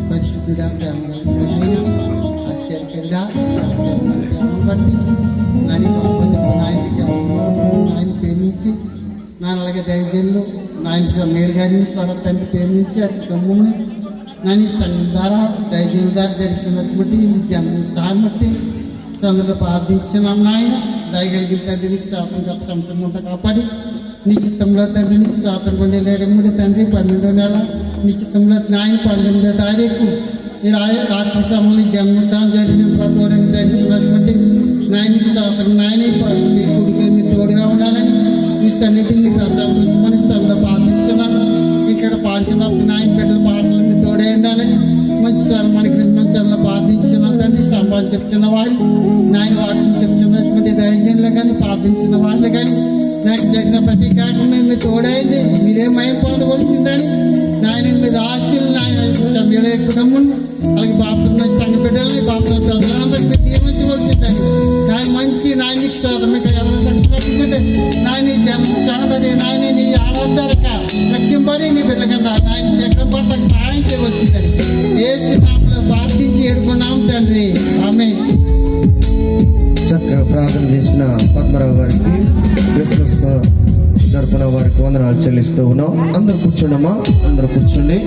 పరిశుద్ధుడా, ప్రేమ కలిగిన ఆయన, అత్యధికంగా బట్టి నాని నాయన పేరు నుంచి అలాగే దయచేళ్ళు నాయన మేలు గారిని కూడా తండ్రి పేరు నుంచి అతి గమ్ముని నాని తండ్రి ద్వారా దయచేలు ద్వారా ధరిస్తున్నటువంటి దాన్ని బట్టి తొందరలో ప్రార్థించిన నాయన దయగలిగిన తండ్రికి స్వాతంత్ర సంపూర్ణ కాపాడి నిశ్చితంలో తండ్రికి స్వాతంత్రం 2023 తండ్రి 12వ నెల నిశ్చితంలో నాయన 19వ తారీఖు మీరు రాత్రి సమయంలో జన్మదినం జరిగిన తోడని దర్శించినటువంటి నాయనకి స్వాతంత్రం నాయన మీ కొడుకులు మీరు తోడుగా ఉండాలని మీ సన్నిధిని మీకు అసంపించుకొని స్థలంలో ప్రార్థించున్నాను. ఇక్కడ పాడుతున్నప్పుడు నాయన బిడ్డల పాటలు మీరు తోడే ఉండాలని మంచి స్వరం మనకి మంచి ప్రార్థించున్నాం తండ్రి. సంభాషణ చెప్తున్న వారు నాయన వాక్యం చెప్తున్నటువంటి దయచేయంలో కానీ ప్రార్థించిన వాళ్ళు కానీ నాకు జరిగిన ప్రతి కార్యక్రమం మీరు తోడైంది. మీరే మయం పొందవలసిందని నాయన మీద ఆశలు నాయన కుటుంబం అలాగే బాపున్న సంఘ బిడ్డలని బాపున్న చదువులందరికీ మీరు దీవించవలసిందని నాయన మంచి నాయనకి స్వాతంత్రం ఎవరైనా నాయన జనదరి నాయన నీ ఆరాధక లక్ష్యంపడి నీ బిడ్డల కింద నాయన ఎక్కడ పడతాకు సహాయం చేయవలసిందని ఏసు నామములో ప్రార్థించి ఏడుకున్నాం తండ్రి. ఆమేన్. చక్కగా ప్రార్థన చేసిన పద్మరావు గారికి క్రిస్మస్ జరుపున వారికి వందనాలు చెల్లిస్తూ ఉన్నాం. అందరూ కూర్చోండమ్మా, అందరూ కూర్చోండి.